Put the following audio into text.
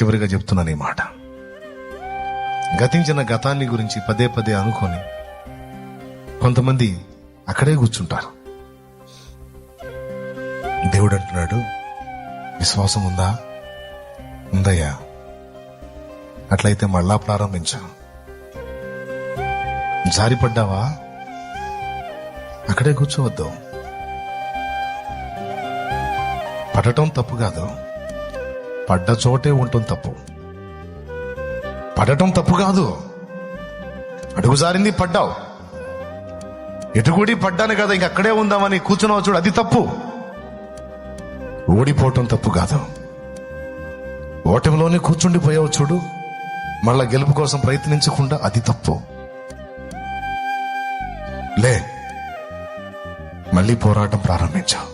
చివరిగా చెప్తున్నాను ఈ మాట. గతించిన గతాన్ని గురించి పదే పదే అనుకొని కొంతమంది అక్కడే కూర్చుంటారు. దేవుడు అంటున్నాడు, విశ్వాసం ఉందా? ఉందయ్యా, అట్లయితే మళ్ళా ప్రారంభించా. జారిపడ్డావా? అక్కడే కూర్చోవద్దు. పడటం తప్పు కాదు, పడ్డ చోటే ఉండటం తప్పు. పడటం తప్పు కాదు, అడుగు జారింది పడ్డావు, ఎటుగుడి పడ్డాను కదా ఇంక అక్కడే ఉందామని కూర్చున్నావు చూడు, అది తప్పు. ఓడిపోవటం తప్పు కాదు, ఓటమిలోనే కూర్చుండిపోయావు చూడు, మళ్ళా గెలుపు కోసం ప్రయత్నించకుండా, అది తప్పు. లే, మళ్ళీ పోరాటం ప్రారంభించావు.